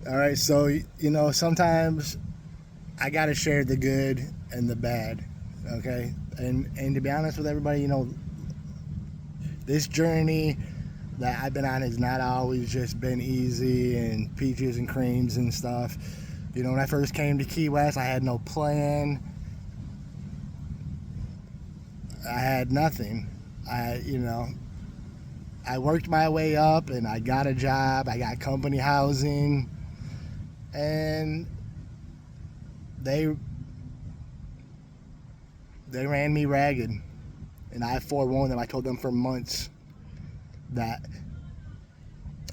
All right, so sometimes I gotta share the good and the bad. Okay, and to be honest with everybody, this journey that I've been on has not always just been easy and peaches and creams and stuff. When I first came to Key West, I had no plan. I had nothing. I worked my way up and I got a job. I got company housing, and they they ran me ragged. And I forewarned them. I told them for months that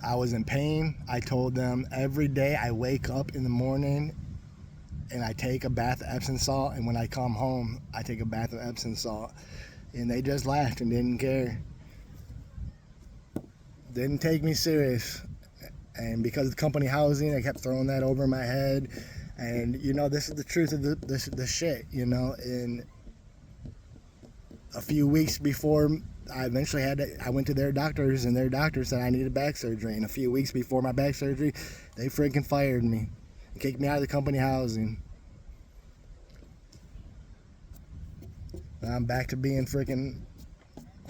I was in pain. I told them every day I wake up in the morning and I take a bath of Epsom salt, and when I come home, I take a bath of Epsom salt. And they just laughed and didn't care. Didn't take me serious. And because of company housing, I kept throwing that over my head. And this is the truth of the shit. In a few weeks before I went to their doctors, and their doctor said I needed back surgery. And a few weeks before my back surgery, they freaking fired me and kicked me out of the company housing. I'm back to being freaking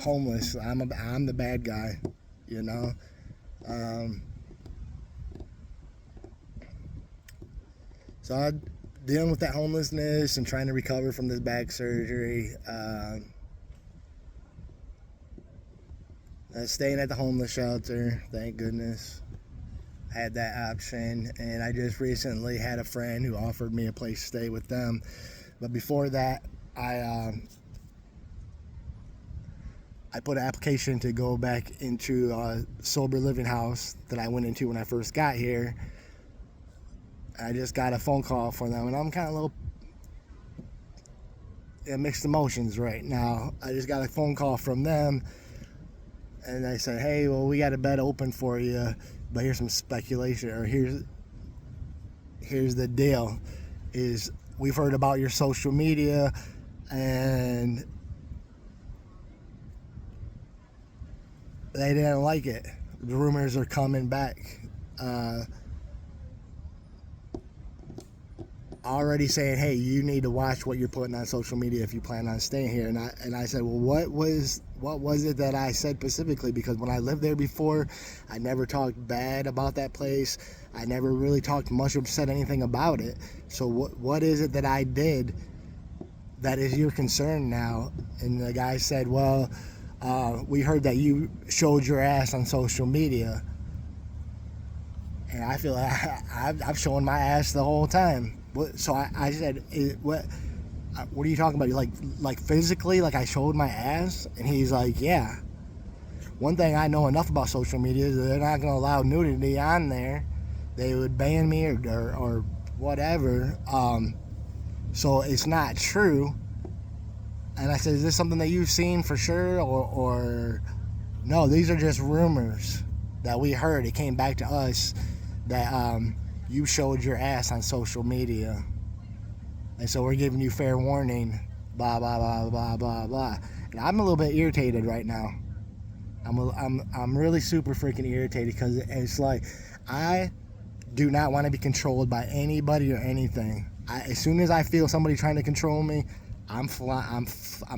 homeless. I'm the bad guy, you know. So I'm dealing with that homelessness and trying to recover from this back surgery. Staying at the homeless shelter, thank goodness. I had that option, and I just recently had a friend who offered me a place to stay with them. But before that, I put an application to go back into a sober living house that I went into when I first got here. I just got a phone call from them, and I'm kind of a little mixed emotions right now. I just got a phone call from them, and they said, "Hey, well, we got a bed open for you, but here's some speculation, or here's the deal: is we've heard about your social media, and they didn't like it. The rumors are coming back." Already saying, "Hey, you need to watch what you're putting on social media if you plan on staying here." And I said, "Well, what was it that I said specifically? Because when I lived there before, I never talked bad about that place. I never really talked much or said anything about it. So what is it that I did that is your concern now?" And the guy said, "Well, we heard that you showed your ass on social media." And I feel like I've shown my ass the whole time. So I said, what are you talking about? Like physically, like I showed my ass? And he's like, "Yeah. One thing I know enough about social media is that they're not going to allow nudity on there. They would ban me or whatever. So it's not true." And I said, "Is this something that you've seen for sure? Or no, these are just rumors that we heard. It came back to us that you showed your ass on social media. And so we're giving you fair warning, blah, blah, blah, blah, blah, blah." And I'm a little bit irritated right now. I'm really super freaking irritated because it's like I do not want to be controlled by anybody or anything. As soon as I feel somebody trying to control me, I'm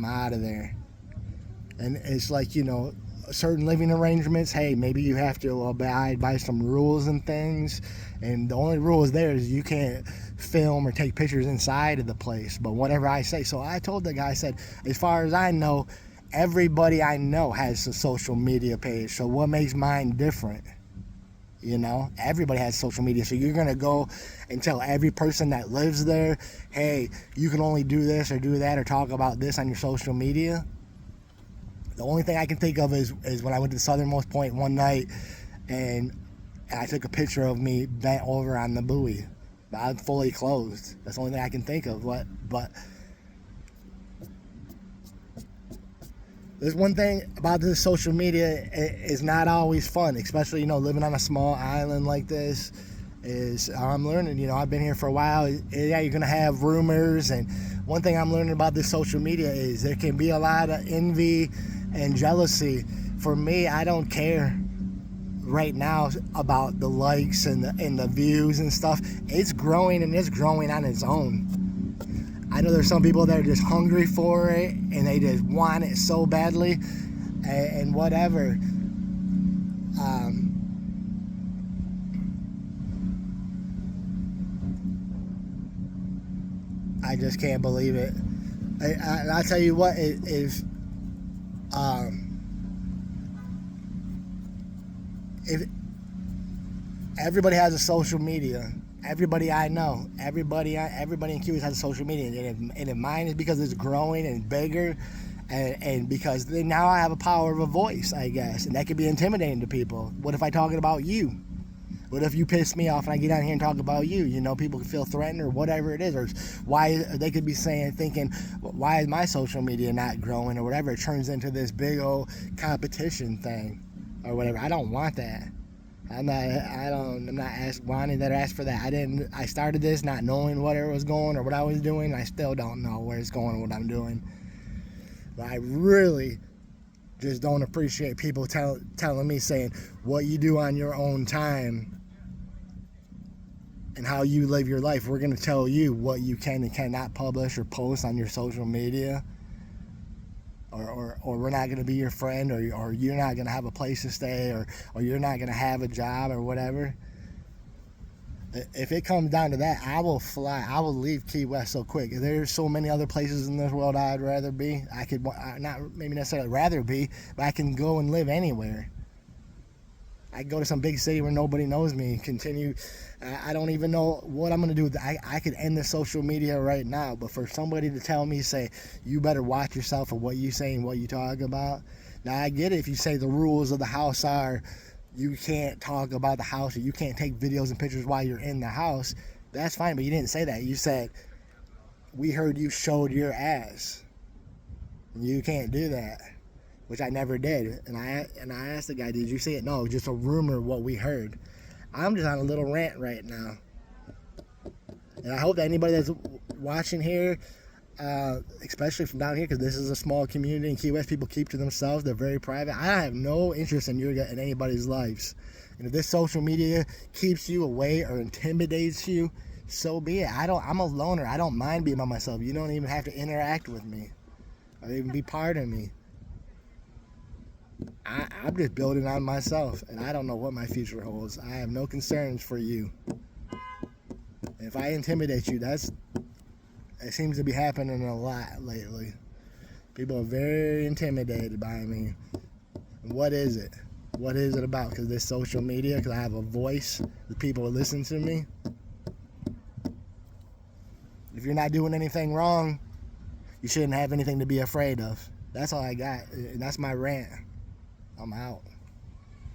out of there. And it's like, certain living arrangements, hey, maybe you have to abide by some rules and things. And the only rule is there is you can't film or take pictures inside of the place. But whatever I say. So I told the guy, I said, as far as I know, everybody I know has a social media page. So what makes mine different? Everybody has social media. So you're going to go and tell every person that lives there, "Hey, you can only do this or do that or talk about this on your social media"? The only thing I can think of is when I went to the southernmost point one night and I took a picture of me bent over on the buoy. But I'm fully clothed. That's the only thing I can think of. But there's one thing about this social media, it's not always fun, especially, living on a small island like this. I'm learning, I've been here for a while. Yeah, you're going to have rumors. And one thing I'm learning about this social media is there can be a lot of envy and jealousy. For me, I don't care. right now about the likes and the views and stuff. It's growing, and it's growing on its own. I know there's some people that are just hungry for it and they just want it so badly, and whatever. I just can't believe it. And I'll tell you what, if everybody has a social media, everybody I know, everybody in Cuba has a social media, and if mine is because it's growing and bigger, and because now I have a power of a voice, I guess, and that could be intimidating to people. What if I talking about you? What if you piss me off and I get on here and talk about you? You know, people can feel threatened or whatever it is, or why they could be thinking, why is my social media not growing or whatever? It turns into this big old competition thing or whatever. I don't want that. I'm not wanting that or ask for that. I started this not knowing where it was going or what I was doing. I still don't know where it's going or what I'm doing. But I really just don't appreciate people telling me, saying what you do on your own time and how you live your life. We're going to tell you what you can and cannot publish or post on your social media, or we're not going to be your friend, or you're not going to have a place to stay, or you're not going to have a job or whatever. If it comes down to that, I will fly. I will leave Key West so quick. There's so many other places in this world I'd rather be. I could not maybe necessarily rather be, but I can go and live anywhere. I can go to some big city where nobody knows me. Continue. I don't even know what I'm going to do. I could end the social media right now, but for somebody to tell me, say, you better watch yourself for what you say and what you talk about. Now, I get it if you say the rules of the house are you can't talk about the house, or you can't take videos and pictures while you're in the house. That's fine, but you didn't say that. You said, we heard you showed your ass. You can't do that, which I never did. And I asked the guy, did you see it? No, just a rumor, what we heard. I'm just on a little rant right now. And I hope that anybody that's watching here, especially from down here, because this is a small community in Key West, people keep to themselves. They're very private. I have no interest in anybody's lives. And if this social media keeps you away or intimidates you, so be it. I'm a loner. I don't mind being by myself. You don't even have to interact with me or even be part of me. I'm just building on myself, and I don't know what my future holds. I have no concerns for you. If I intimidate you, it seems to be happening a lot lately. People are very intimidated by me. What is it? What is it about? Because this social media, because I have a voice, the people will listen to me. If you're not doing anything wrong, you shouldn't have anything to be afraid of. That's all I got. And that's my rant. I'm out.